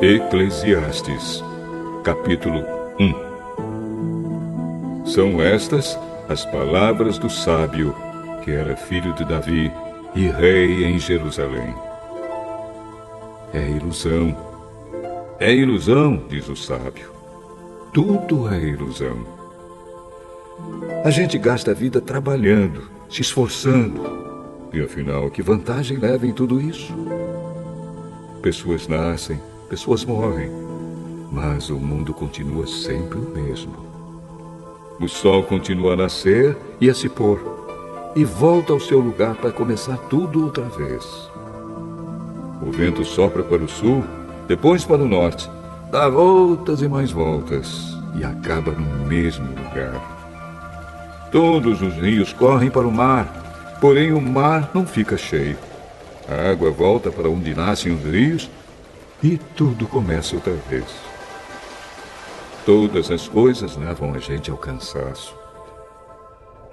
Eclesiastes, capítulo 1. São estas as palavras do sábio, que era filho de Davi e rei em Jerusalém. É ilusão, diz o sábio. Tudo é ilusão. A gente gasta a vida trabalhando, se esforçando. E afinal, que vantagem leva em tudo isso? Pessoas nascem, pessoas morrem, mas o mundo continua sempre o mesmo. O sol continua a nascer e a se pôr, e volta ao seu lugar para começar tudo outra vez. O vento sopra para o sul, depois para o norte, dá voltas e mais voltas, e acaba no mesmo lugar. Todos os rios correm para o mar, porém o mar não fica cheio. A água volta para onde nascem os rios e tudo começa outra vez. Todas as coisas levam a gente ao cansaço.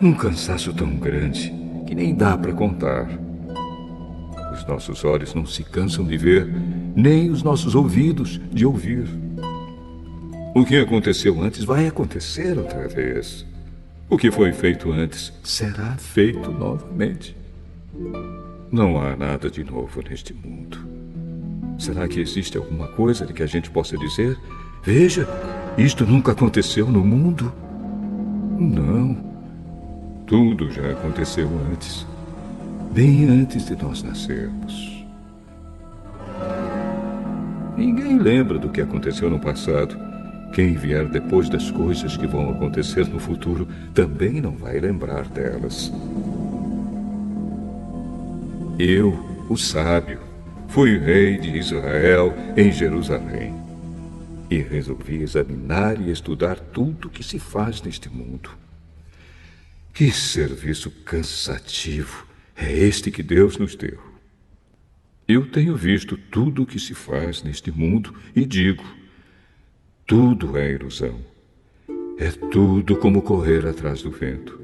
Um cansaço tão grande que nem dá para contar. Os nossos olhos não se cansam de ver, nem os nossos ouvidos de ouvir. O que aconteceu antes vai acontecer outra vez. O que foi feito antes será feito novamente. Não há nada de novo neste mundo. Será que existe alguma coisa de que a gente possa dizer: veja, isto nunca aconteceu no mundo? Não. Tudo já aconteceu antes, bem antes de nós nascermos. Ninguém lembra do que aconteceu no passado. Quem vier depois das coisas que vão acontecer no futuro também não vai lembrar delas. Eu, o sábio, fui rei de Israel em Jerusalém e resolvi examinar e estudar tudo que se faz neste mundo. Que serviço cansativo é este que Deus nos deu. Eu tenho visto tudo o que se faz neste mundo e digo: tudo é ilusão. É tudo como correr atrás do vento.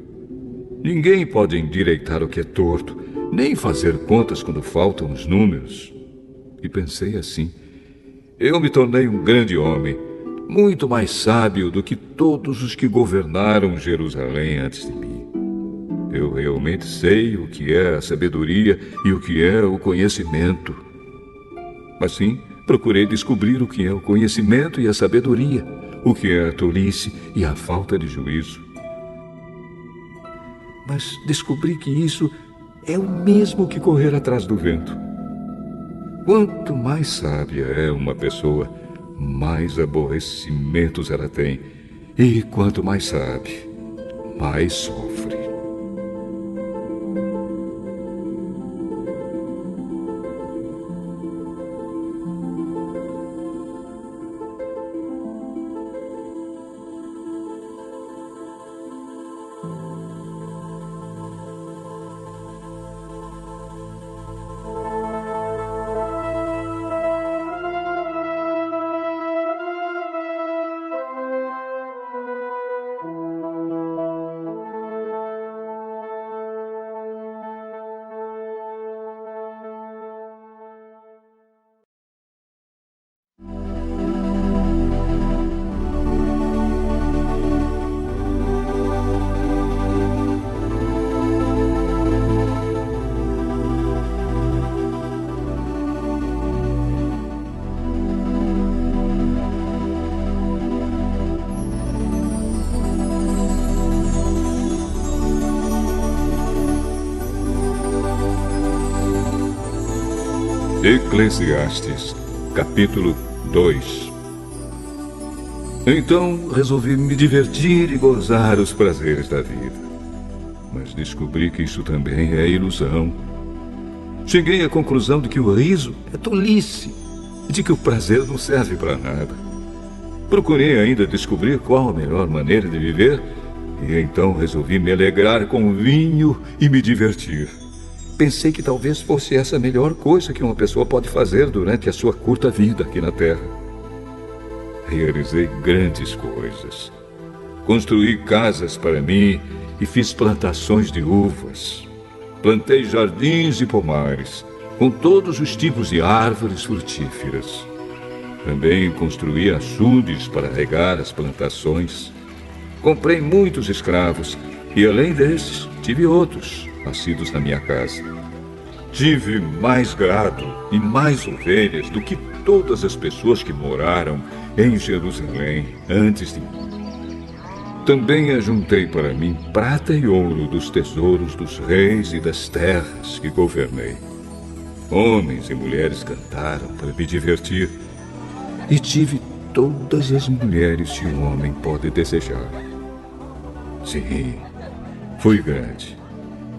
Ninguém pode endireitar o que é torto, nem fazer contas quando faltam os números. E pensei assim: eu me tornei um grande homem, muito mais sábio do que todos os que governaram Jerusalém antes de mim. Eu realmente sei o que é a sabedoria e o que é o conhecimento. Assim, procurei descobrir o que é o conhecimento e a sabedoria, o que é a tolice e a falta de juízo. Mas descobri que isso é o mesmo que correr atrás do vento. Quanto mais sábia é uma pessoa, mais aborrecimentos ela tem. E quanto mais sabe, mais sofre. Eclesiastes, capítulo 2. Então resolvi me divertir e gozar os prazeres da vida. Mas descobri que isso também é ilusão. Cheguei à conclusão de que o riso é tolice e de que o prazer não serve para nada. Procurei ainda descobrir qual a melhor maneira de viver e então resolvi me alegrar com vinho e me divertir. Pensei que talvez fosse essa a melhor coisa que uma pessoa pode fazer durante a sua curta vida aqui na Terra. Realizei grandes coisas. Construí casas para mim e fiz plantações de uvas. Plantei jardins e pomares, com todos os tipos de árvores frutíferas. Também construí açudes para regar as plantações. Comprei muitos escravos e, além desses, tive outros nascidos na minha casa. Tive mais gado e mais ovelhas do que todas as pessoas que moraram em Jerusalém antes de mim. Também ajuntei para mim prata e ouro dos tesouros dos reis e das terras que governei. Homens e mulheres cantaram para me divertir. E tive todas as mulheres que um homem pode desejar. Sim, fui grande.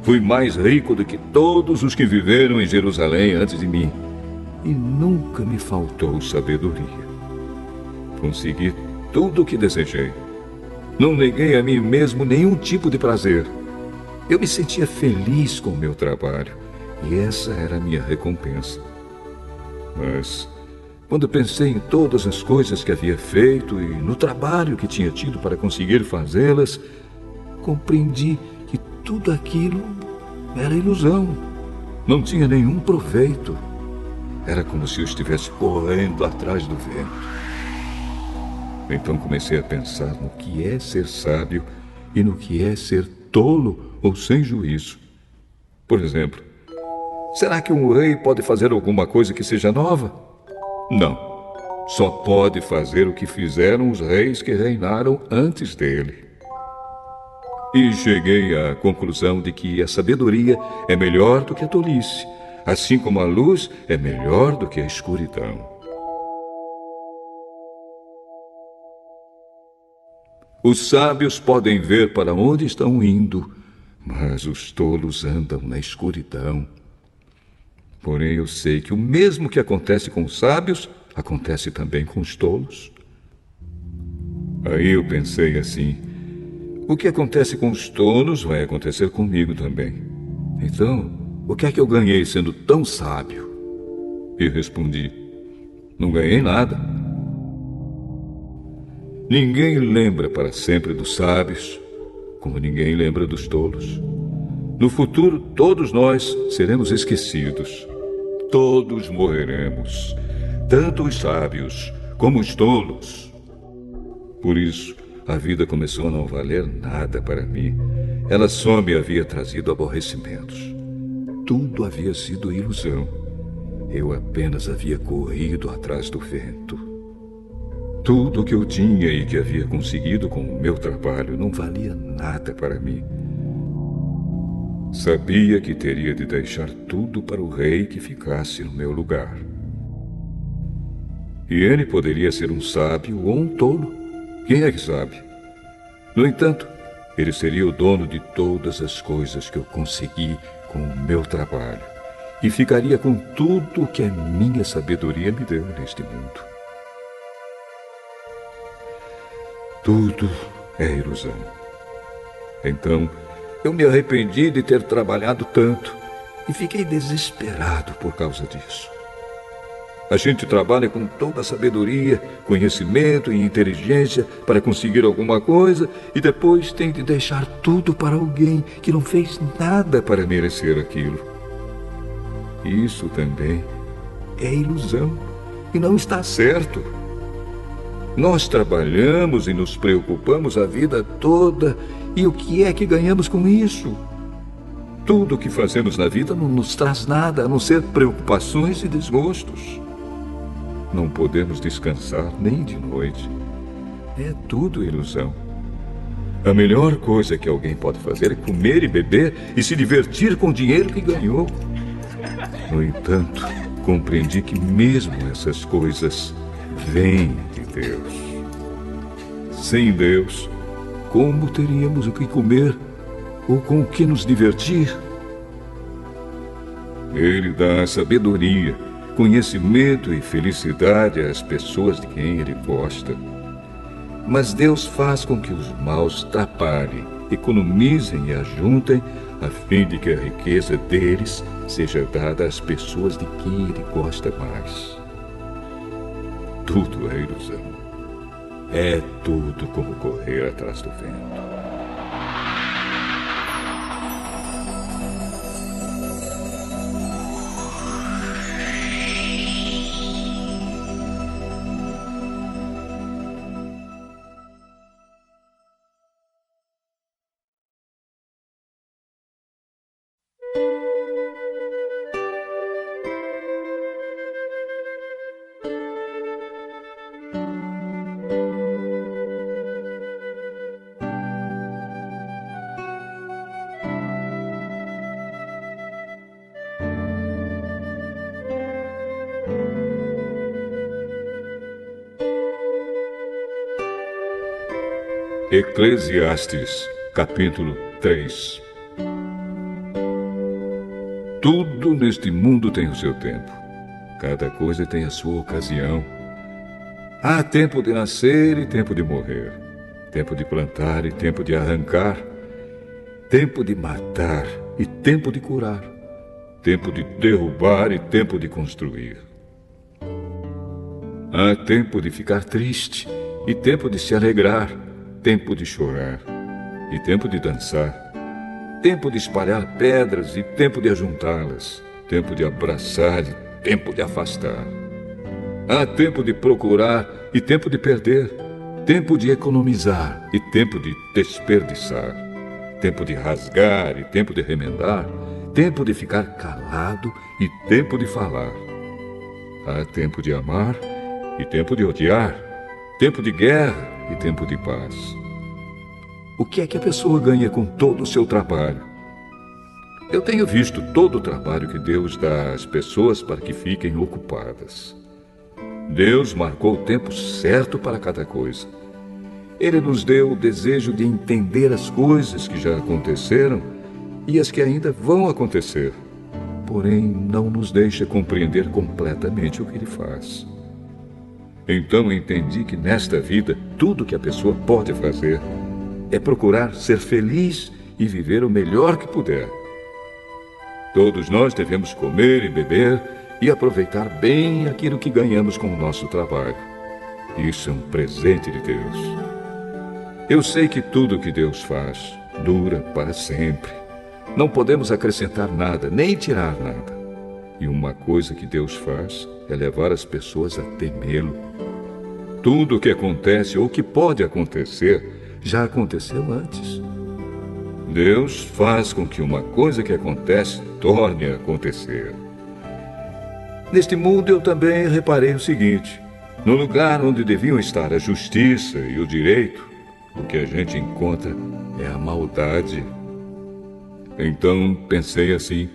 Fui mais rico do que todos os que viveram em Jerusalém antes de mim. E nunca me faltou sabedoria. Consegui tudo o que desejei. Não neguei a mim mesmo nenhum tipo de prazer. Eu me sentia feliz com o meu trabalho. E essa era a minha recompensa. Mas, quando pensei em todas as coisas que havia feito e no trabalho que tinha tido para conseguir fazê-las, compreendi que tudo aquilo era ilusão. Não tinha nenhum proveito. Era como se eu estivesse correndo atrás do vento. Então comecei a pensar no que é ser sábio e no que é ser tolo ou sem juízo. Por exemplo, será que um rei pode fazer alguma coisa que seja nova? Não. Só pode fazer o que fizeram os reis que reinaram antes dele. E cheguei à conclusão de que a sabedoria é melhor do que a tolice, assim como a luz é melhor do que a escuridão. Os sábios podem ver para onde estão indo, mas os tolos andam na escuridão. Porém, eu sei que o mesmo que acontece com os sábios, acontece também com os tolos. Aí eu pensei assim: o que acontece com os tolos vai acontecer comigo também. Então, o que é que eu ganhei sendo tão sábio? E respondi: não ganhei nada. Ninguém lembra para sempre dos sábios, como ninguém lembra dos tolos. No futuro, todos nós seremos esquecidos. Todos morreremos, tanto os sábios como os tolos. Por isso, a vida começou a não valer nada para mim. Ela só me havia trazido aborrecimentos. Tudo havia sido ilusão. Eu apenas havia corrido atrás do vento. Tudo o que eu tinha e que havia conseguido com o meu trabalho não valia nada para mim. Sabia que teria de deixar tudo para o rei que ficasse no meu lugar. E ele poderia ser um sábio ou um tolo. Quem é que sabe? No entanto, ele seria o dono de todas as coisas que eu consegui com o meu trabalho e ficaria com tudo o que a minha sabedoria me deu neste mundo. Tudo é ilusão. Então, eu me arrependi de ter trabalhado tanto e fiquei desesperado por causa disso. A gente trabalha com toda a sabedoria, conhecimento e inteligência para conseguir alguma coisa e depois tem de deixar tudo para alguém que não fez nada para merecer aquilo. Isso também é ilusão e não está certo. Nós trabalhamos e nos preocupamos a vida toda. E o que é que ganhamos com isso? Tudo o que fazemos na vida não nos traz nada, a não ser preocupações e desgostos. Não podemos descansar nem de noite. É tudo ilusão. A melhor coisa que alguém pode fazer é comer e beber e se divertir com o dinheiro que ganhou. No entanto, compreendi que mesmo essas coisas vêm de Deus. Sem Deus, como teríamos o que comer ou com o que nos divertir? Ele dá sabedoria, conhecimento e felicidade às pessoas de quem ele gosta. Mas Deus faz com que os maus trabalhem, economizem e ajuntem, a fim de que a riqueza deles seja dada às pessoas de quem ele gosta mais. Tudo é ilusão. É tudo como correr atrás do vento. Eclesiastes, capítulo 3. Tudo neste mundo tem o seu tempo. Cada coisa tem a sua ocasião. Há tempo de nascer e tempo de morrer. Tempo de plantar e tempo de arrancar. Tempo de matar e tempo de curar. Tempo de derrubar e tempo de construir. Há tempo de ficar triste e tempo de se alegrar. Tempo de chorar e tempo de dançar, tempo de espalhar pedras e tempo de ajuntá-las, tempo de abraçar e tempo de afastar. Há tempo de procurar e tempo de perder, tempo de economizar e tempo de desperdiçar, tempo de rasgar e tempo de remendar, tempo de ficar calado e tempo de falar. Há tempo de amar e tempo de odiar, tempo de guerra e tempo de paz. O que é que a pessoa ganha com todo o seu trabalho? Eu tenho visto todo o trabalho que Deus dá às pessoas para que fiquem ocupadas. Deus marcou o tempo certo para cada coisa. Ele nos deu o desejo de entender as coisas que já aconteceram e as que ainda vão acontecer. Porém, não nos deixa compreender completamente o que Ele faz. Então entendi que nesta vida, tudo que a pessoa pode fazer é procurar ser feliz e viver o melhor que puder. Todos nós devemos comer e beber e aproveitar bem aquilo que ganhamos com o nosso trabalho. Isso é um presente de Deus. Eu sei que tudo que Deus faz dura para sempre. Não podemos acrescentar nada, nem tirar nada. E uma coisa que Deus faz é levar as pessoas a temê-lo. Tudo o que acontece ou que pode acontecer já aconteceu antes. Deus faz com que uma coisa que acontece torne a acontecer. Neste mundo eu também reparei o seguinte: no lugar onde deviam estar a justiça e o direito, o que a gente encontra é a maldade. Então pensei assim: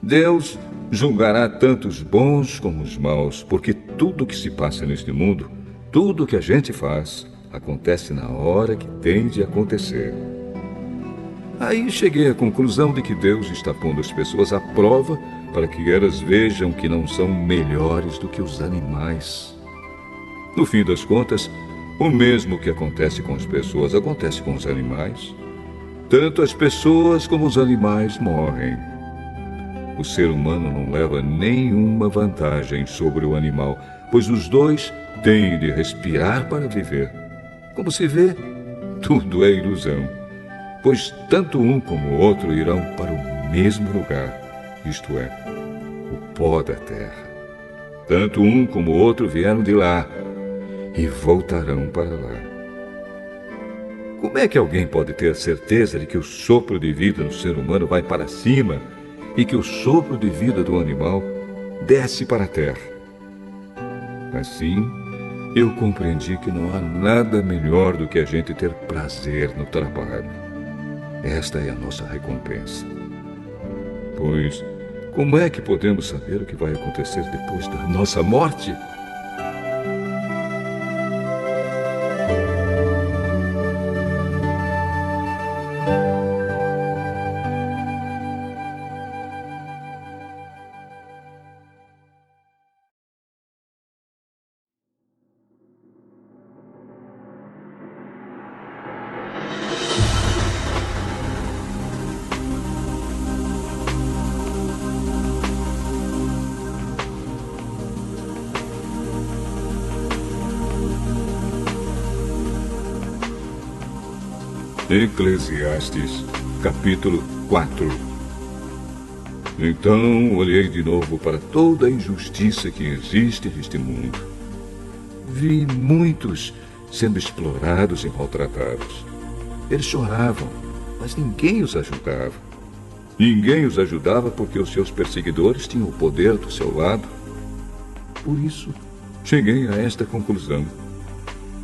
Deus julgará tanto os bons como os maus, porque tudo que se passa neste mundo, tudo que a gente faz, acontece na hora que tem de acontecer. Aí cheguei à conclusão de que Deus está pondo as pessoas à prova para que elas vejam que não são melhores do que os animais. No fim das contas, o mesmo que acontece com as pessoas acontece com os animais. Tanto as pessoas como os animais morrem. O ser humano não leva nenhuma vantagem sobre o animal, pois os dois têm de respirar para viver. Como se vê, tudo é ilusão, pois tanto um como o outro irão para o mesmo lugar, isto é, o pó da terra. Tanto um como o outro vieram de lá e voltarão para lá. Como é que alguém pode ter a certeza de que o sopro de vida do ser humano vai para cima e que o sopro de vida do animal desce para a terra? Assim, eu compreendi que não há nada melhor do que a gente ter prazer no trabalho. Esta é a nossa recompensa. Pois, como é que podemos saber o que vai acontecer depois da nossa morte? Eclesiastes, capítulo 4. Então olhei de novo para toda a injustiça que existe neste mundo. Vi muitos sendo explorados e maltratados. Eles choravam, mas ninguém os ajudava. Ninguém os ajudava porque os seus perseguidores tinham o poder do seu lado. Por isso, cheguei a esta conclusão: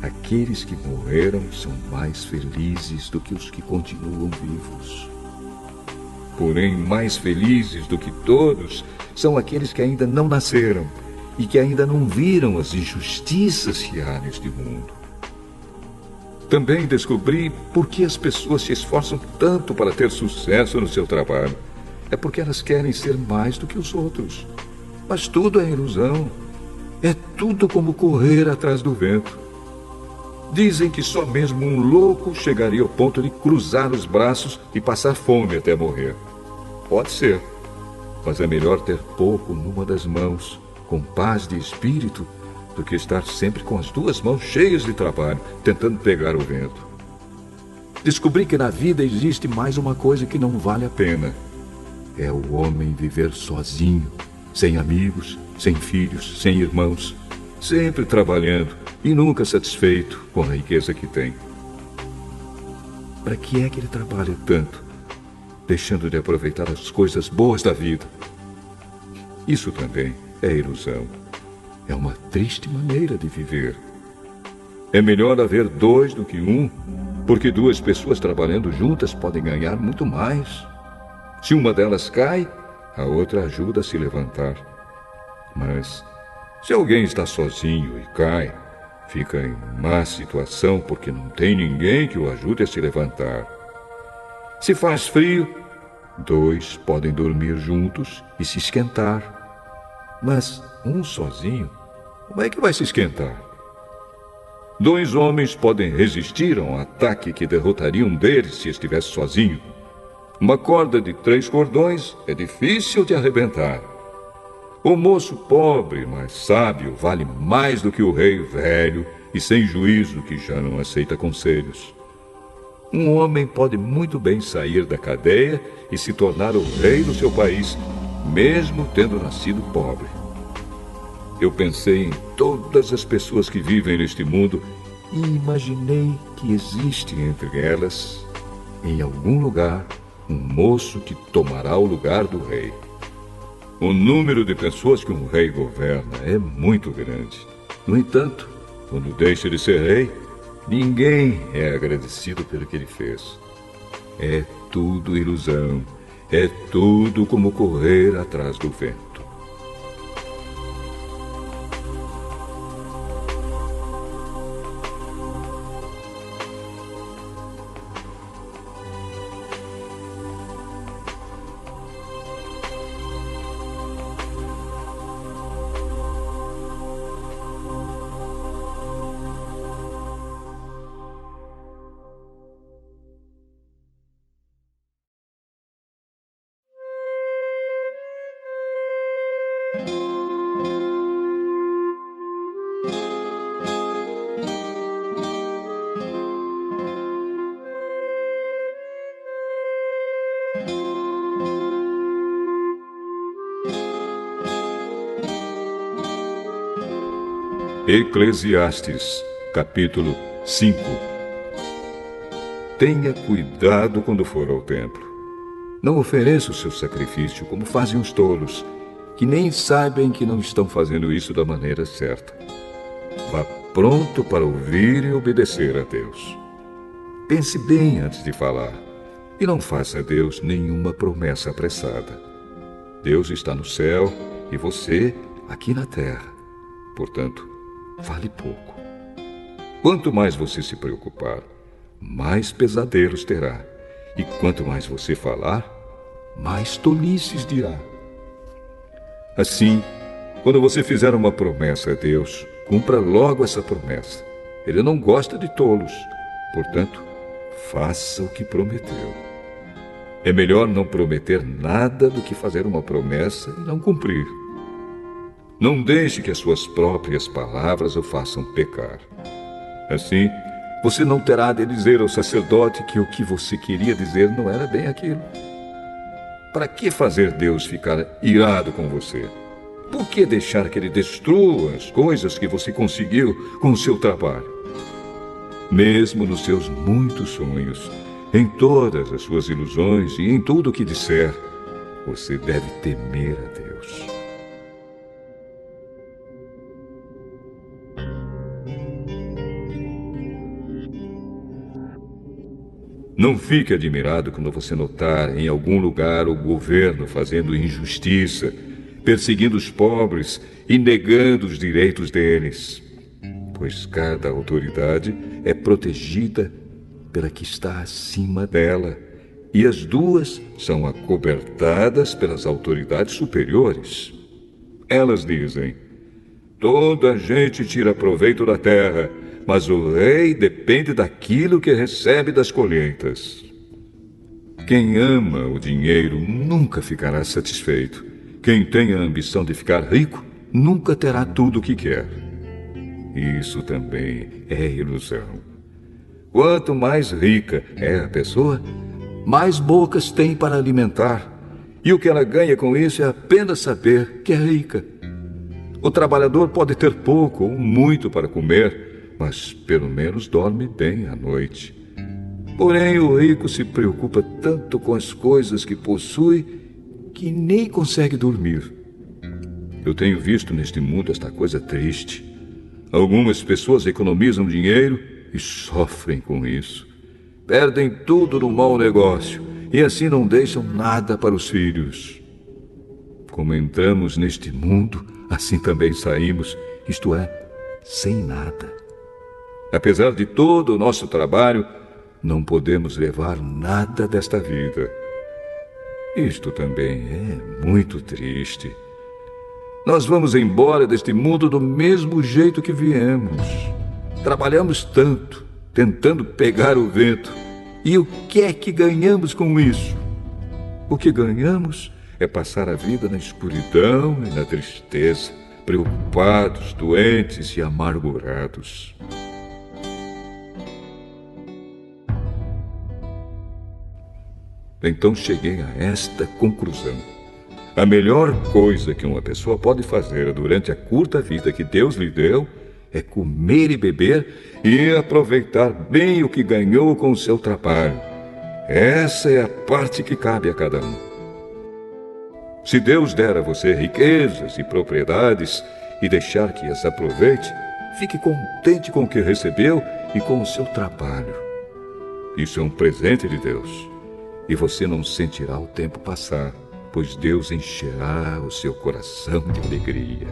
aqueles que morreram são mais felizes do que os que continuam vivos. Porém, mais felizes do que todos são aqueles que ainda não nasceram e que ainda não viram as injustiças que há neste mundo. Também descobri por que as pessoas se esforçam tanto para ter sucesso no seu trabalho. É porque elas querem ser mais do que os outros. Mas tudo é ilusão. É tudo como correr atrás do vento. Dizem que só mesmo um louco chegaria ao ponto de cruzar os braços e passar fome até morrer. Pode ser, mas é melhor ter pouco numa das mãos, com paz de espírito, do que estar sempre com as duas mãos cheias de trabalho, tentando pegar o vento. Descobri que na vida existe mais uma coisa que não vale a pena. É o homem viver sozinho, sem amigos, sem filhos, sem irmãos, sempre trabalhando e nunca satisfeito com a riqueza que tem. Para que é que ele trabalha tanto, deixando de aproveitar as coisas boas da vida? Isso também é ilusão. É uma triste maneira de viver. É melhor haver dois do que um, porque duas pessoas trabalhando juntas podem ganhar muito mais. Se uma delas cai, a outra ajuda a se levantar. Mas se alguém está sozinho e cai, fica em má situação porque não tem ninguém que o ajude a se levantar. Se faz frio, dois podem dormir juntos e se esquentar. Mas um sozinho, como é que vai se esquentar? Dois homens podem resistir a um ataque que derrotaria um deles se estivesse sozinho. Uma corda de 3 cordões é difícil de arrebentar. O moço pobre, mas sábio, vale mais do que o rei velho e sem juízo que já não aceita conselhos. Um homem pode muito bem sair da cadeia e se tornar o rei do seu país, mesmo tendo nascido pobre. Eu pensei em todas as pessoas que vivem neste mundo e imaginei que existe entre elas, em algum lugar, um moço que tomará o lugar do rei. O número de pessoas que um rei governa é muito grande. No entanto, quando deixa de ser rei, ninguém é agradecido pelo que ele fez. É tudo ilusão. É tudo como correr atrás do vento. Eclesiastes, capítulo 5. Tenha cuidado quando for ao templo. Não ofereça o seu sacrifício como fazem os tolos, que nem sabem que não estão fazendo isso da maneira certa. Vá pronto para ouvir e obedecer a Deus. Pense bem antes de falar e não faça a Deus nenhuma promessa apressada. Deus está no céu e você aqui na terra. Portanto, fale pouco. Quanto mais você se preocupar, mais pesadelos terá. E quanto mais você falar, mais tolices dirá. Assim, quando você fizer uma promessa a Deus, cumpra logo essa promessa. Ele não gosta de tolos. Portanto, faça o que prometeu. É melhor não prometer nada do que fazer uma promessa e não cumprir. Não deixe que as suas próprias palavras o façam pecar. Assim, você não terá de dizer ao sacerdote que o que você queria dizer não era bem aquilo. Para que fazer Deus ficar irado com você? Por que deixar que ele destrua as coisas que você conseguiu com o seu trabalho? Mesmo nos seus muitos sonhos, em todas as suas ilusões e em tudo o que disser, você deve temer a Deus. Não fique admirado quando você notar em algum lugar o governo fazendo injustiça, perseguindo os pobres e negando os direitos deles. pois cada autoridade é protegida pela que está acima dela, e as duas são acobertadas pelas autoridades superiores. Elas dizem: toda a gente tira proveito da terra, mas o rei depende daquilo que recebe das colheitas. Quem ama o dinheiro nunca ficará satisfeito. Quem tem a ambição de ficar rico nunca terá tudo o que quer. Isso também é ilusão. Quanto mais rica é a pessoa, mais bocas tem para alimentar. E o que ela ganha com isso é apenas saber que é rica. O trabalhador pode ter pouco ou muito para comer, mas pelo menos dorme bem à noite. Porém, o rico se preocupa tanto com as coisas que possui que nem consegue dormir. Eu tenho visto neste mundo esta coisa triste. Algumas pessoas economizam dinheiro e sofrem com isso. Perdem tudo no mau negócio e assim não deixam nada para os filhos. Como entramos neste mundo, assim também saímos, isto é, sem nada. Apesar de todo o nosso trabalho, não podemos levar nada desta vida. Isto também é muito triste. Nós vamos embora deste mundo do mesmo jeito que viemos. Trabalhamos tanto, tentando pegar o vento. E o que é que ganhamos com isso? O que ganhamos é passar a vida na escuridão e na tristeza, preocupados, doentes e amargurados. Então cheguei a esta conclusão. A melhor coisa que uma pessoa pode fazer durante a curta vida que Deus lhe deu é comer e beber e aproveitar bem o que ganhou com o seu trabalho. Essa é a parte que cabe a cada um. Se Deus der a você riquezas e propriedades e deixar que as aproveite, fique contente com o que recebeu e com o seu trabalho. Isso é um presente de Deus. E você não sentirá o tempo passar, pois Deus encherá o seu coração de alegria.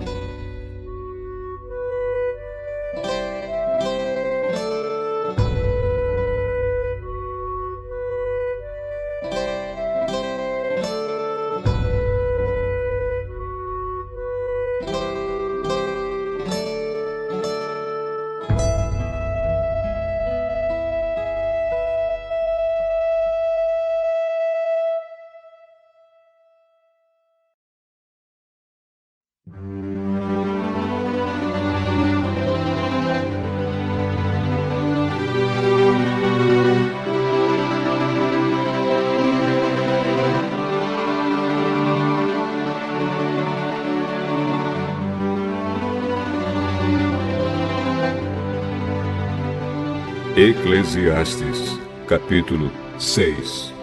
Eclesiastes, capítulo 6.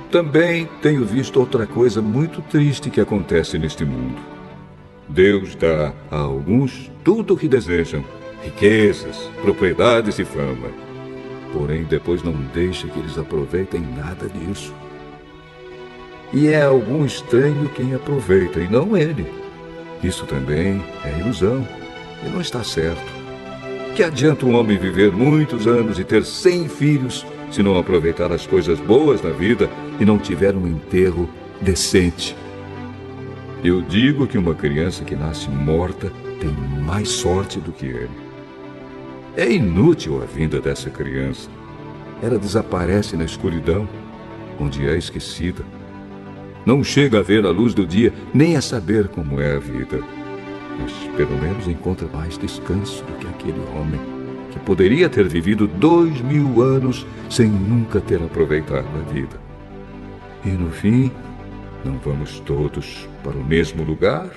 Também tenho visto outra coisa muito triste que acontece neste mundo. Deus dá a alguns tudo o que desejam, riquezas, propriedades e fama. Porém, depois não deixa que eles aproveitem nada disso. E é algum estranho quem aproveita, e não ele. Isso também é ilusão, e não está certo. Que adianta um homem viver muitos anos e ter 100 filhos se não aproveitar as coisas boas da vida e não tiver um enterro decente? Eu digo que uma criança que nasce morta tem mais sorte do que ele. É inútil a vinda dessa criança. Ela desaparece na escuridão, onde é esquecida. Não chega a ver a luz do dia, nem a saber como é a vida. Mas pelo menos encontra mais descanso do que aquele homem que poderia ter vivido 2000 anos sem nunca ter aproveitado a vida. E no fim, não vamos todos para o mesmo lugar?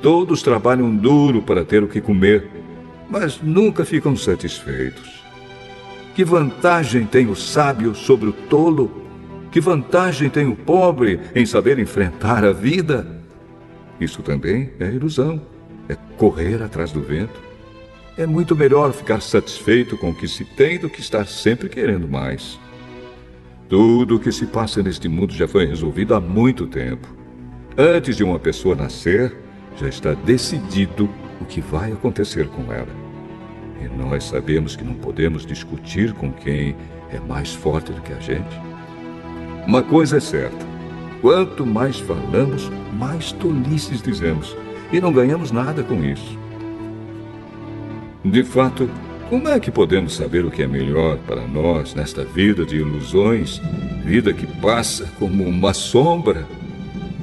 Todos trabalham duro para ter o que comer, mas nunca ficam satisfeitos. Que vantagem tem o sábio sobre o tolo? Que vantagem tem o pobre em saber enfrentar a vida? Isso também é ilusão, é correr atrás do vento. É muito melhor ficar satisfeito com o que se tem do que estar sempre querendo mais. Tudo o que se passa neste mundo já foi resolvido há muito tempo. Antes de uma pessoa nascer, já está decidido o que vai acontecer com ela. E nós sabemos que não podemos discutir com quem é mais forte do que a gente. Uma coisa é certa: quanto mais falamos, mais tolices dizemos, e não ganhamos nada com isso. De fato, como é que podemos saber o que é melhor para nós nesta vida de ilusões, vida que passa como uma sombra?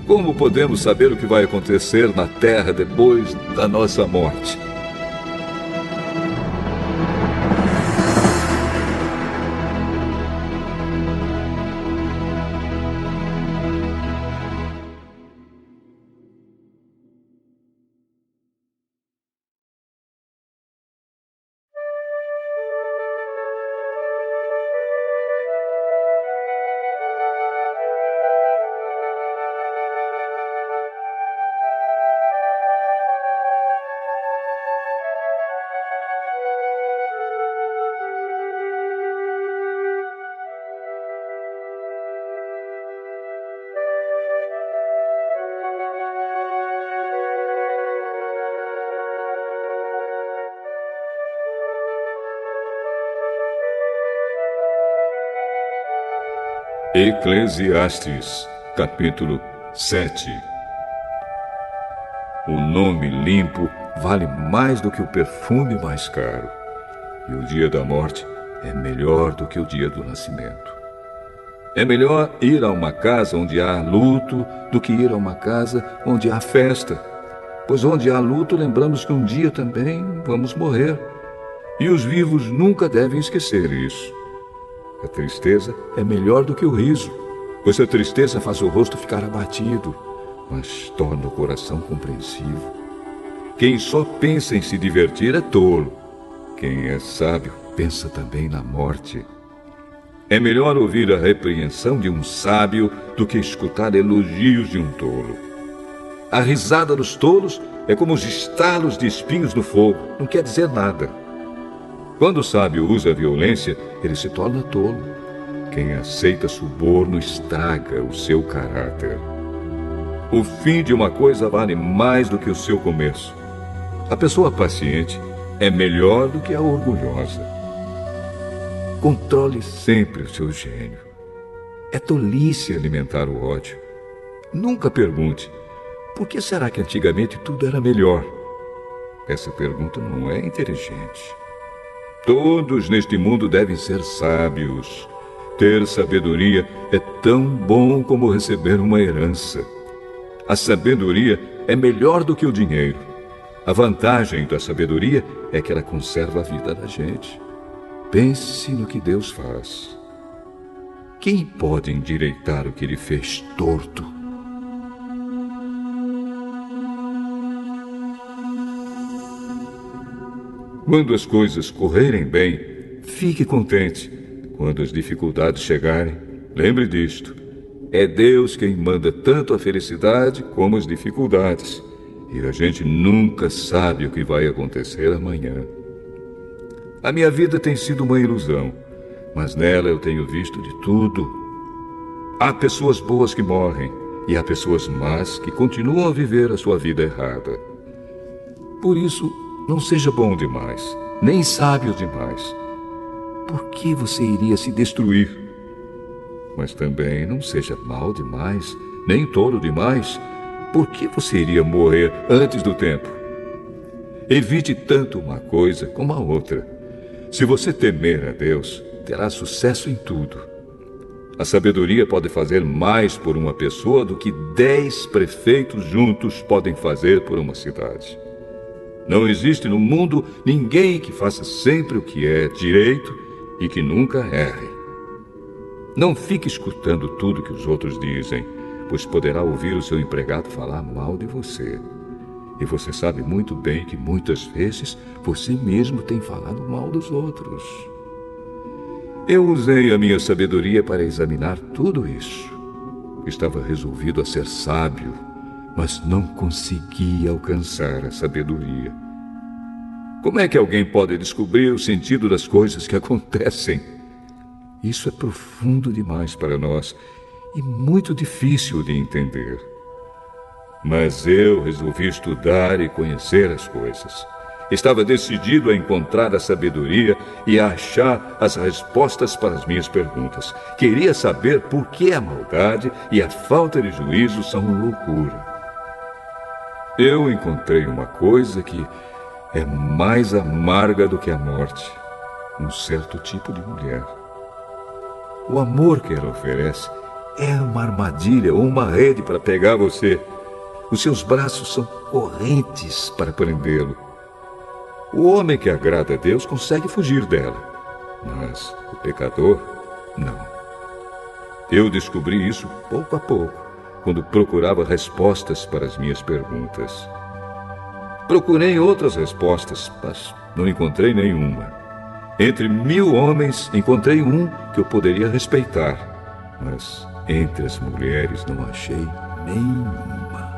Como podemos saber o que vai acontecer na terra depois da nossa morte? Eclesiastes, capítulo 7. O nome limpo vale mais do que o perfume mais caro, e o dia da morte é melhor do que o dia do nascimento. É melhor ir a uma casa onde há luto do que ir a uma casa onde há festa, pois onde há luto lembramos que um dia também vamos morrer, e os vivos nunca devem esquecer isso. A tristeza é melhor do que o riso, pois a tristeza faz o rosto ficar abatido, mas torna o coração compreensivo. Quem só pensa em se divertir é tolo. Quem é sábio pensa também na morte. É melhor ouvir a repreensão de um sábio do que escutar elogios de um tolo. A risada dos tolos é como os estalos de espinhos no fogo, não quer dizer nada. Quando o sábio usa a violência, ele se torna tolo. Quem aceita suborno estraga o seu caráter. O fim de uma coisa vale mais do que o seu começo. A pessoa paciente é melhor do que a orgulhosa. Controle sempre o seu gênio. É tolice alimentar o ódio. Nunca pergunte: por que será que antigamente tudo era melhor? Essa pergunta não é inteligente. Todos neste mundo devem ser sábios. Ter sabedoria é tão bom como receber uma herança. A sabedoria é melhor do que o dinheiro. A vantagem da sabedoria é que ela conserva a vida da gente. Pense no que Deus faz. Quem pode endireitar o que ele fez torto? Quando as coisas correrem bem, fique contente. Quando as dificuldades chegarem, lembre disto: é Deus quem manda tanto a felicidade como as dificuldades. E a gente nunca sabe o que vai acontecer amanhã. A minha vida tem sido uma ilusão, mas nela eu tenho visto de tudo. Há pessoas boas que morrem, e há pessoas más que continuam a viver a sua vida errada. Por isso, não seja bom demais, nem sábio demais. Por que você iria se destruir? Mas também não seja mau demais, nem tolo demais. Por que você iria morrer antes do tempo? Evite tanto uma coisa como a outra. Se você temer a Deus, terá sucesso em tudo. A sabedoria pode fazer mais por uma pessoa do que 10 prefeitos juntos podem fazer por uma cidade. Não existe no mundo ninguém que faça sempre o que é direito e que nunca erre. Não fique escutando tudo que os outros dizem, pois poderá ouvir o seu empregado falar mal de você. E você sabe muito bem que muitas vezes você mesmo tem falado mal dos outros. Eu usei a minha sabedoria para examinar tudo isso. Estava resolvido a ser sábio, mas não consegui alcançar a sabedoria. Como é que alguém pode descobrir o sentido das coisas que acontecem? Isso é profundo demais para nós e muito difícil de entender. Mas eu resolvi estudar e conhecer as coisas. Estava decidido a encontrar a sabedoria e a achar as respostas para as minhas perguntas. Queria saber por que a maldade e a falta de juízo são loucura. Eu encontrei uma coisa que é mais amarga do que a morte. Um certo tipo de mulher. O amor que ela oferece é uma armadilha ou uma rede para pegar você. Os seus braços são correntes para prendê-lo. O homem que agrada a Deus consegue fugir dela, mas o pecador, não. Eu descobri isso pouco a pouco, quando procurava respostas para as minhas perguntas. Procurei outras respostas, mas não encontrei nenhuma. Entre 1000 homens, encontrei um que eu poderia respeitar, mas entre as mulheres não achei nenhuma.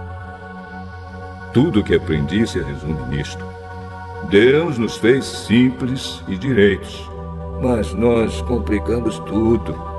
Tudo o que aprendi se resume nisto. Deus nos fez simples e direitos, mas nós complicamos tudo.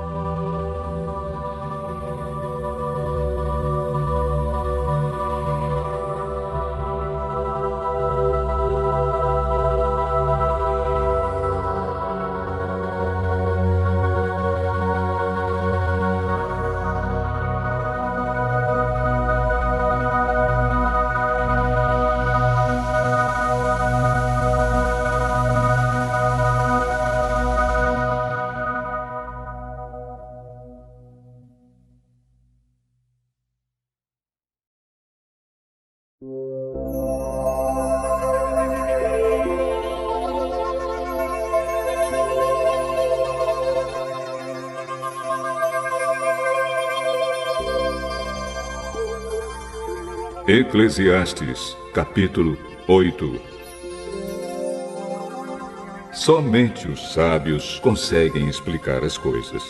Eclesiastes, capítulo 8. Somente os sábios conseguem explicar as coisas.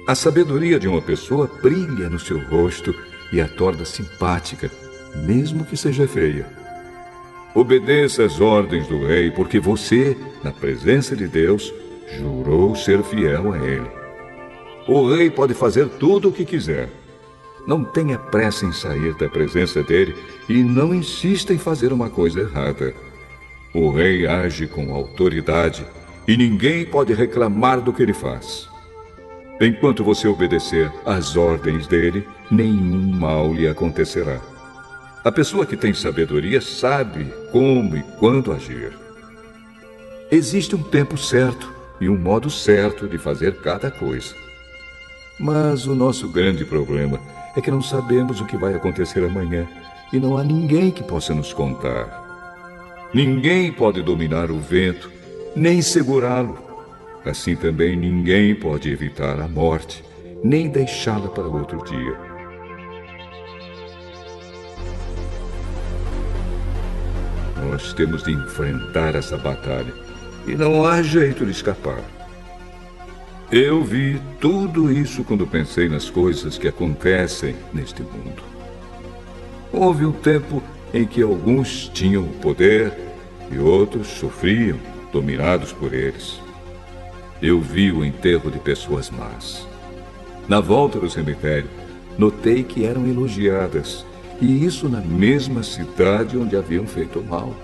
A sabedoria de uma pessoa brilha no seu rosto e a torna simpática, mesmo que seja feia. Obedeça às ordens do rei, porque você, na presença de Deus, jurou ser fiel a ele. O rei pode fazer tudo o que quiser. Não tenha pressa em sair da presença dele e não insista em fazer uma coisa errada. O rei age com autoridade e ninguém pode reclamar do que ele faz. Enquanto você obedecer às ordens dele, nenhum mal lhe acontecerá. A pessoa que tem sabedoria sabe como e quando agir. Existe um tempo certo e um modo certo de fazer cada coisa. Mas o nosso grande problema é que não sabemos o que vai acontecer amanhã e não há ninguém que possa nos contar. Ninguém pode dominar o vento, nem segurá-lo. Assim também ninguém pode evitar a morte, nem deixá-la para outro dia. Nós temos de enfrentar essa batalha e não há jeito de escapar. Eu vi tudo isso quando pensei nas coisas que acontecem neste mundo. Houve um tempo em que alguns tinham o poder e outros sofriam, dominados por eles. Eu vi o enterro de pessoas más. Na volta do cemitério, notei que eram elogiadas, e isso na mesma cidade onde haviam feito mal.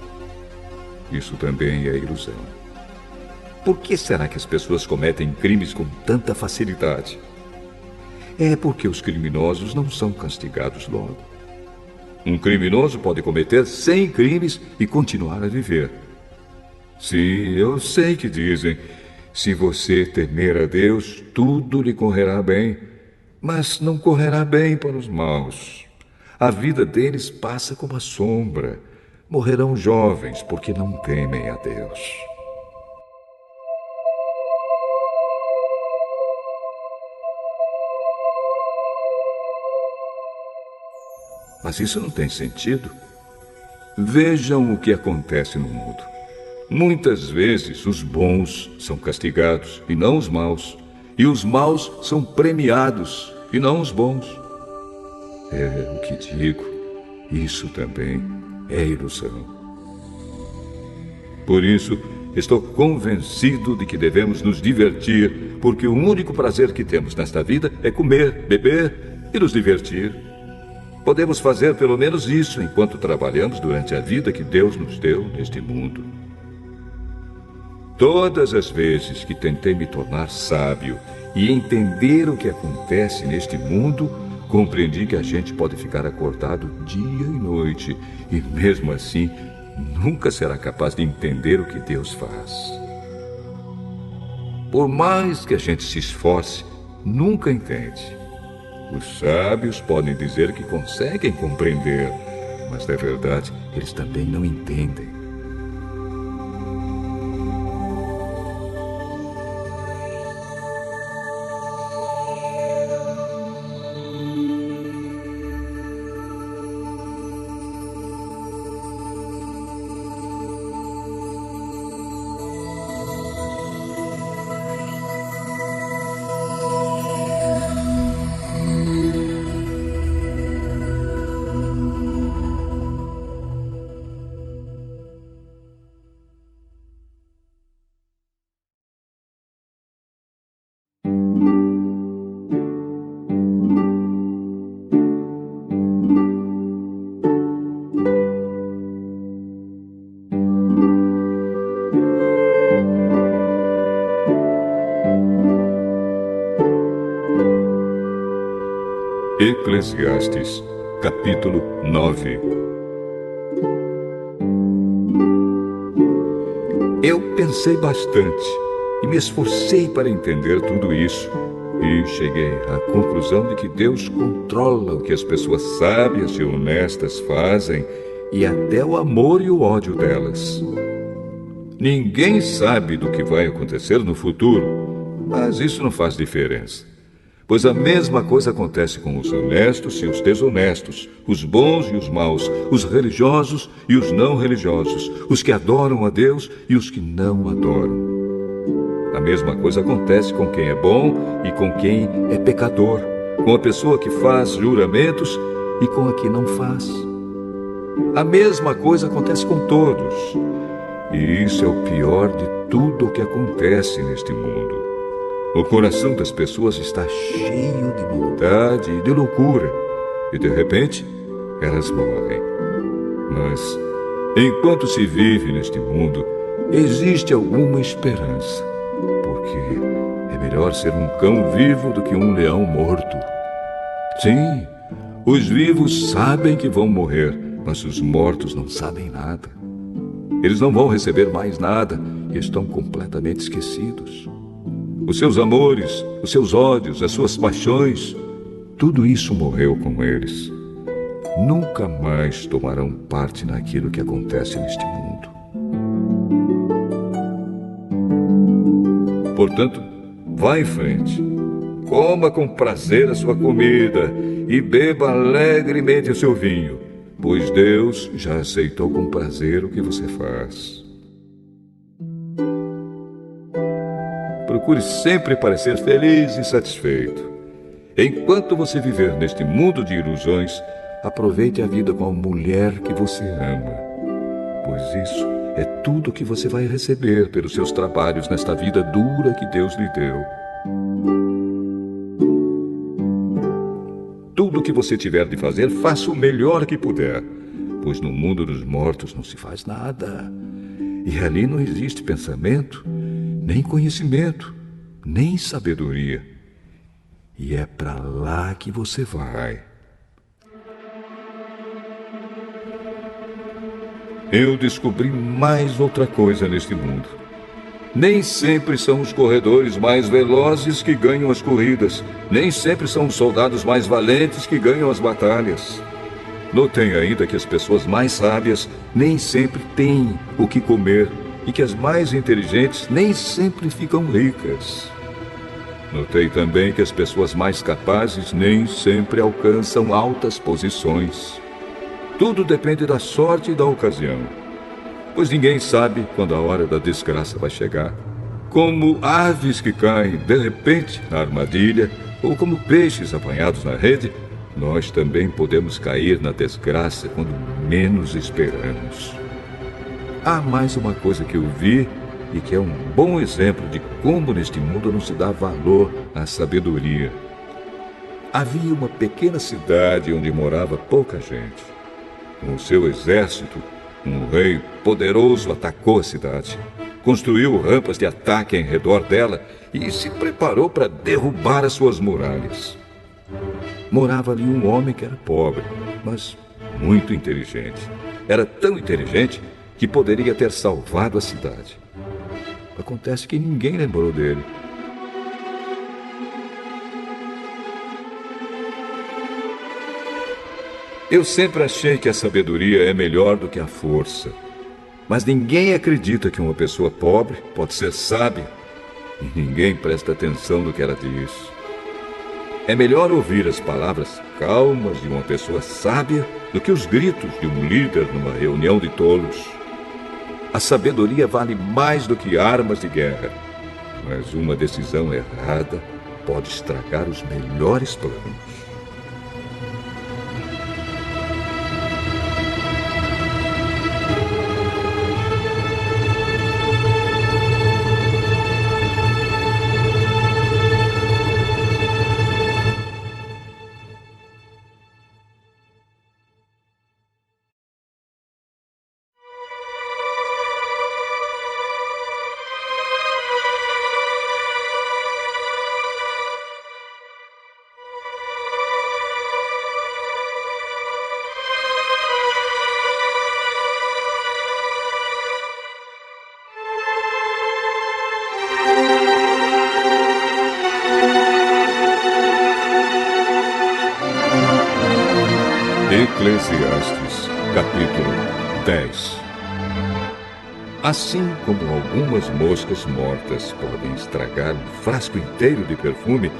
Isso também é ilusão. Por que será que as pessoas cometem crimes com tanta facilidade? É porque os criminosos não são castigados logo. Um criminoso pode cometer 100 crimes e continuar a viver. Sim, eu sei que dizem, se você temer a Deus, tudo lhe correrá bem, mas não correrá bem para os maus. A vida deles passa como a sombra. Morrerão jovens porque não temem a Deus. Mas isso não tem sentido. Vejam o que acontece no mundo. Muitas vezes os bons são castigados e não os maus. E os maus são premiados e não os bons. É o que digo. Isso também é ilusão. Por isso, estou convencido de que devemos nos divertir, porque o único prazer que temos nesta vida é comer, beber e nos divertir. Podemos fazer pelo menos isso enquanto trabalhamos durante a vida que Deus nos deu neste mundo. Todas as vezes que tentei me tornar sábio e entender o que acontece neste mundo, compreendi que a gente pode ficar acordado dia e noite e, mesmo assim, nunca será capaz de entender o que Deus faz. Por mais que a gente se esforce, nunca entende. Os sábios podem dizer que conseguem compreender, mas, na verdade, eles também não entendem. Eclesiastes, capítulo 9. Eu pensei bastante e me esforcei para entender tudo isso. E cheguei à conclusão de que Deus controla o que as pessoas sábias e honestas fazem e até o amor e o ódio delas. Ninguém sabe do que vai acontecer no futuro, mas isso não faz diferença. Pois a mesma coisa acontece com os honestos e os desonestos, os bons e os maus, os religiosos e os não religiosos, os que adoram a Deus e os que não adoram. A mesma coisa acontece com quem é bom e com quem é pecador, com a pessoa que faz juramentos e com a que não faz. A mesma coisa acontece com todos. E isso é o pior de tudo o que acontece neste mundo. O coração das pessoas está cheio de maldade e de loucura, e de repente elas morrem. Mas, enquanto se vive neste mundo, existe alguma esperança, porque é melhor ser um cão vivo do que um leão morto. Sim, os vivos sabem que vão morrer, mas os mortos não sabem nada. Eles não vão receber mais nada e estão completamente esquecidos. Os seus amores, os seus ódios, as suas paixões, tudo isso morreu com eles. Nunca mais tomarão parte naquilo que acontece neste mundo. Portanto, vá em frente. Coma com prazer a sua comida e beba alegremente o seu vinho, pois Deus já aceitou com prazer o que você faz. Procure sempre parecer feliz e satisfeito. Enquanto você viver neste mundo de ilusões, aproveite a vida com a mulher que você ama, pois isso é tudo que você vai receber pelos seus trabalhos nesta vida dura que Deus lhe deu. Tudo que você tiver de fazer, faça o melhor que puder, pois no mundo dos mortos não se faz nada. E ali não existe pensamento, nem conhecimento, nem sabedoria. E é para lá que você vai. Eu descobri mais outra coisa neste mundo. Nem sempre são os corredores mais velozes que ganham as corridas. Nem sempre são os soldados mais valentes que ganham as batalhas. Notei ainda que as pessoas mais sábias nem sempre têm o que comer e que as mais inteligentes nem sempre ficam ricas. Notei também que as pessoas mais capazes nem sempre alcançam altas posições. Tudo depende da sorte e da ocasião, pois ninguém sabe quando a hora da desgraça vai chegar. Como aves que caem de repente na armadilha, ou como peixes apanhados na rede, nós também podemos cair na desgraça quando menos esperamos. Há mais uma coisa que eu vi e que é um bom exemplo de como neste mundo não se dá valor à sabedoria. Havia uma pequena cidade onde morava pouca gente. Com o seu exército, um rei poderoso atacou a cidade. Construiu rampas de ataque em redor dela e se preparou para derrubar as suas muralhas. Morava ali um homem que era pobre, mas muito inteligente. Era tão inteligente que poderia ter salvado a cidade. Acontece que ninguém lembrou dele. Eu sempre achei que a sabedoria é melhor do que a força. Mas ninguém acredita que uma pessoa pobre pode ser sábia. E ninguém presta atenção no que ela diz. É melhor ouvir as palavras calmas de uma pessoa sábia do que os gritos de um líder numa reunião de tolos. A sabedoria vale mais do que armas de guerra. Mas uma decisão errada pode estragar os melhores planos. Eclesiastes, capítulo 10. Assim como algumas moscas mortas podem estragar um frasco inteiro de perfume,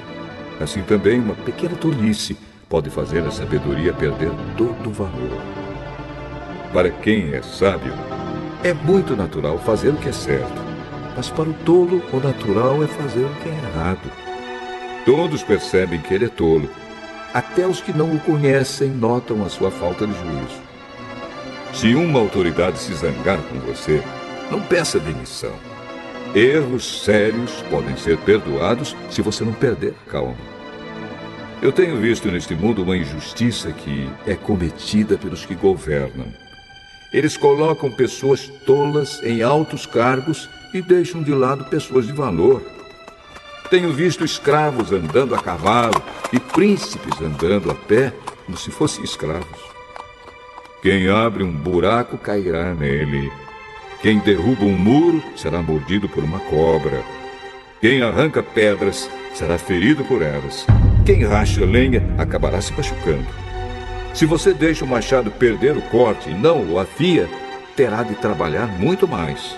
assim também uma pequena tolice pode fazer a sabedoria perder todo o valor. Para quem é sábio, é muito natural fazer o que é certo, mas para o tolo, o natural é fazer o que é errado. Todos percebem que ele é tolo. Até os que não o conhecem notam a sua falta de juízo. Se uma autoridade se zangar com você, não peça demissão. Erros sérios podem ser perdoados se você não perder a calma. Eu tenho visto neste mundo uma injustiça que é cometida pelos que governam. Eles colocam pessoas tolas em altos cargos e deixam de lado pessoas de valor. Tenho visto escravos andando a cavalo e príncipes andando a pé como se fossem escravos. Quem abre um buraco cairá nele. Quem derruba um muro será mordido por uma cobra. Quem arranca pedras será ferido por elas. Quem racha lenha acabará se machucando. Se você deixa o machado perder o corte e não o afia, terá de trabalhar muito mais.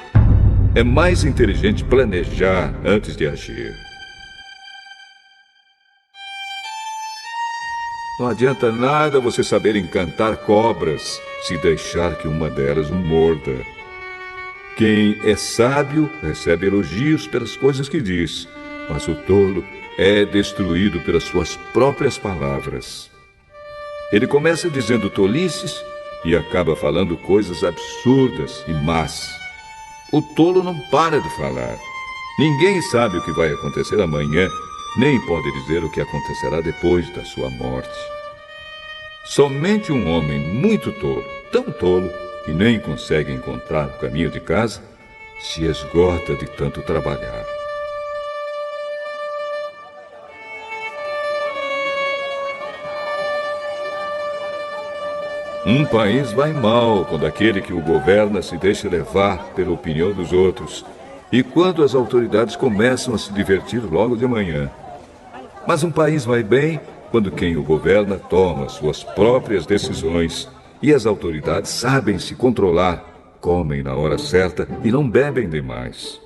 É mais inteligente planejar antes de agir. Não adianta nada você saber encantar cobras se deixar que uma delas o morda. Quem é sábio recebe elogios pelas coisas que diz, mas o tolo é destruído pelas suas próprias palavras. Ele começa dizendo tolices e acaba falando coisas absurdas e más. O tolo não para de falar. Ninguém sabe o que vai acontecer amanhã, nem pode dizer o que acontecerá depois da sua morte. Somente um homem muito tolo, tão tolo, que nem consegue encontrar o caminho de casa, se esgota de tanto trabalhar. Um país vai mal quando aquele que o governa se deixa levar pela opinião dos outros e quando as autoridades começam a se divertir logo de manhã. Mas um país vai bem quando quem o governa toma suas próprias decisões e as autoridades sabem se controlar, comem na hora certa e não bebem demais.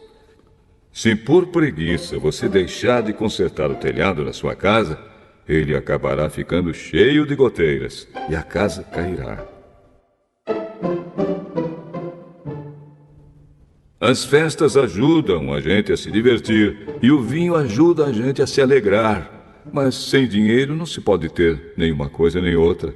Se por preguiça você deixar de consertar o telhado da sua casa, ele acabará ficando cheio de goteiras e a casa cairá. As festas ajudam a gente a se divertir e o vinho ajuda a gente a se alegrar. Mas sem dinheiro não se pode ter nem uma coisa nem outra.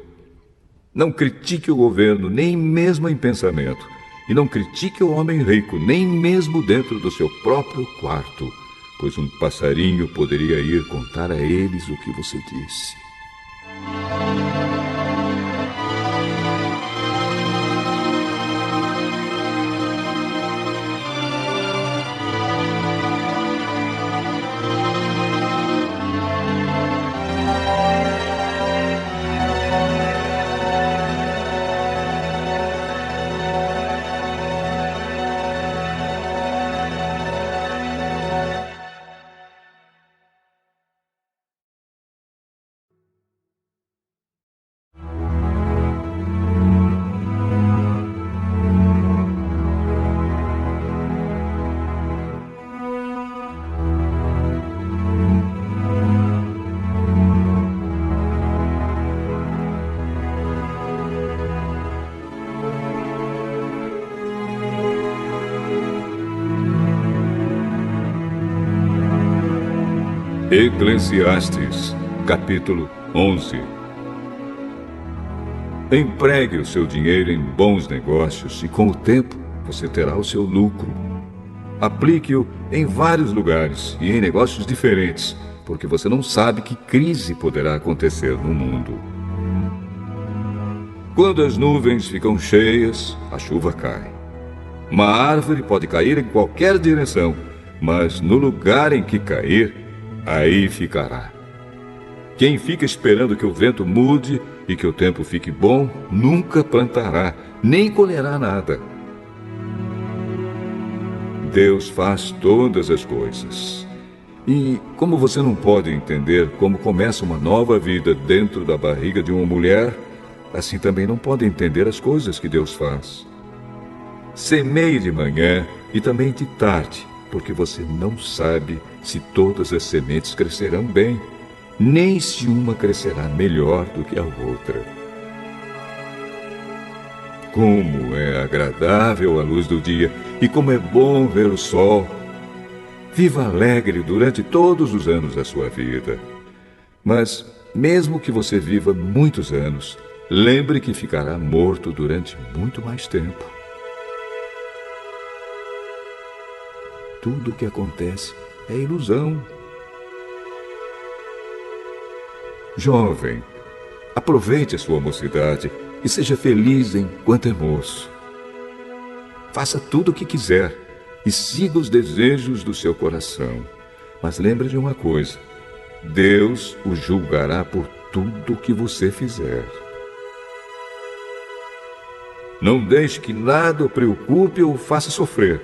Não critique o governo, nem mesmo em pensamento. E não critique o homem rico, nem mesmo dentro do seu próprio quarto, pois um passarinho poderia ir contar a eles o que você disse. Eclesiastes, capítulo 11. Empregue o seu dinheiro em bons negócios e com o tempo você terá o seu lucro. Aplique-o em vários lugares e em negócios diferentes, porque você não sabe que crise poderá acontecer no mundo. Quando as nuvens ficam cheias, a chuva cai. Uma árvore pode cair em qualquer direção, mas no lugar em que cair, aí ficará. Quem fica esperando que o vento mude e que o tempo fique bom, nunca plantará, nem colherá nada. Deus faz todas as coisas. E como você não pode entender como começa uma nova vida dentro da barriga de uma mulher, assim também não pode entender as coisas que Deus faz. Semeie de manhã e também de tarde, porque você não sabe se todas as sementes crescerão bem, nem se uma crescerá melhor do que a outra. Como é agradável a luz do dia e como é bom ver o sol. Viva alegre durante todos os anos da sua vida. Mas, mesmo que você viva muitos anos, lembre que ficará morto durante muito mais tempo. Tudo o que acontece é ilusão. Jovem, aproveite a sua mocidade e seja feliz enquanto é moço. Faça tudo o que quiser e siga os desejos do seu coração. Mas lembre de uma coisa: Deus o julgará por tudo o que você fizer. Não deixe que nada o preocupe ou o faça sofrer,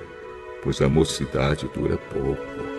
pois a mocidade dura pouco.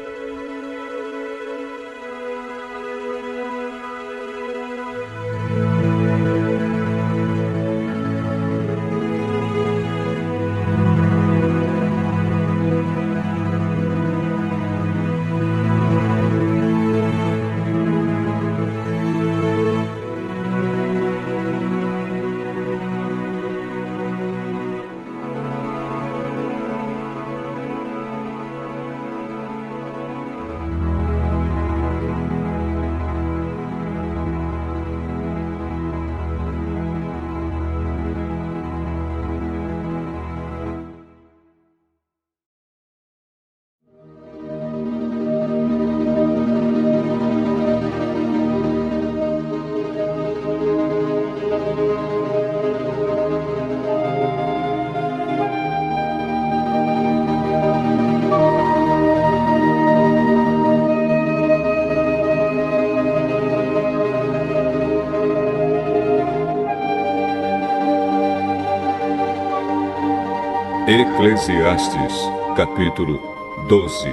Eclesiastes, capítulo 12.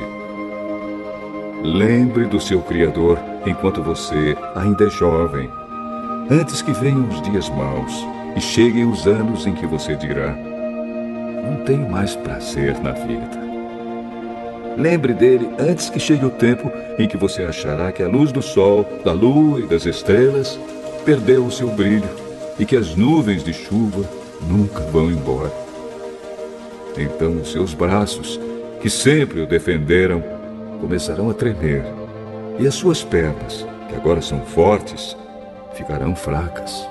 Lembre do seu Criador enquanto você ainda é jovem, antes que venham os dias maus e cheguem os anos em que você dirá: não tenho mais prazer na vida. Lembre dele antes que chegue o tempo em que você achará que a luz do sol, da lua e das estrelas perdeu o seu brilho e que as nuvens de chuva nunca vão embora. Então os seus braços, que sempre o defenderam, começarão a tremer, e as suas pernas, que agora são fortes, ficarão fracas.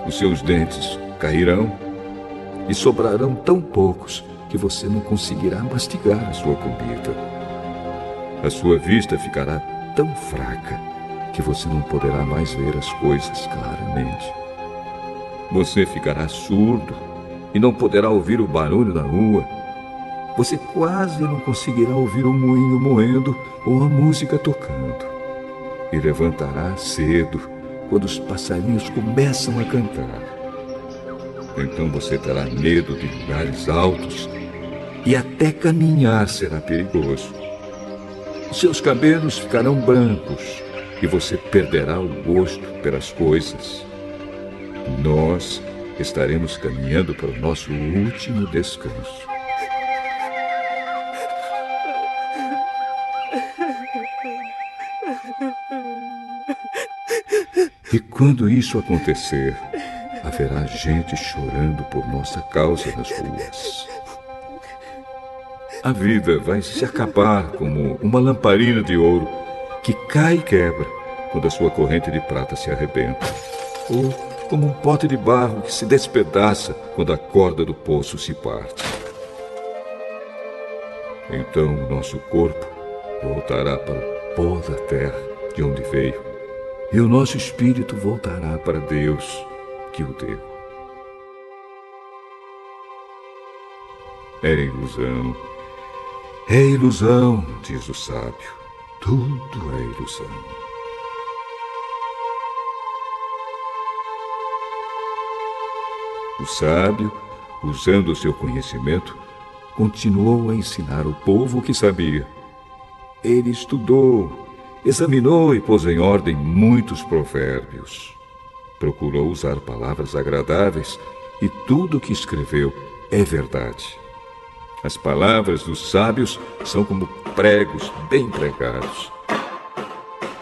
Os seus dentes cairão e sobrarão tão poucos que você não conseguirá mastigar a sua comida. A sua vista ficará tão fraca que você não poderá mais ver as coisas claramente. Você ficará surdo e não poderá ouvir o barulho da rua. Você quase não conseguirá ouvir o moinho moendo ou a música tocando. E levantará cedo quando os passarinhos começam a cantar. Então você terá medo de lugares altos e até caminhar será perigoso. Seus cabelos ficarão brancos e você perderá o gosto pelas coisas. Nós estaremos caminhando para o nosso último descanso. E quando isso acontecer, haverá gente chorando por nossa causa nas ruas. A vida vai se acabar como uma lamparina de ouro que cai e quebra quando a sua corrente de prata se arrebenta. Ou como um pote de barro que se despedaça quando a corda do poço se parte. Então o nosso corpo voltará para o pó da terra de onde veio. E o nosso espírito voltará para Deus que o deu. É ilusão, diz o sábio. Tudo é ilusão. O sábio, usando o seu conhecimento, continuou a ensinar o povo o que sabia. Ele estudou, examinou e pôs em ordem muitos provérbios. Procurou usar palavras agradáveis e tudo o que escreveu é verdade. As palavras dos sábios são como pregos bem pregados.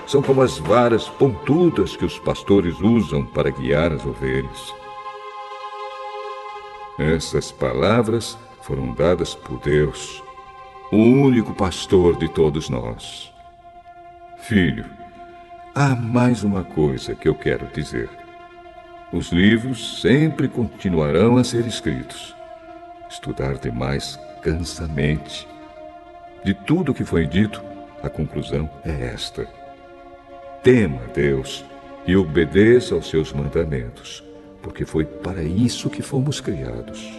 São como as varas pontudas que os pastores usam para guiar as ovelhas. Essas palavras foram dadas por Deus, o único pastor de todos nós. Filho, há mais uma coisa que eu quero dizer. Os livros sempre continuarão a ser escritos. Estudar demais cansa a mente. De tudo o que foi dito, a conclusão é esta: tema a Deus e obedeça aos seus mandamentos, porque foi para isso que fomos criados.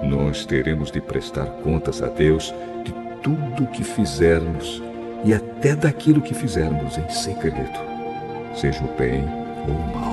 Nós teremos de prestar contas a Deus de tudo o que fizermos e até daquilo que fizermos em segredo, seja o bem ou o mal.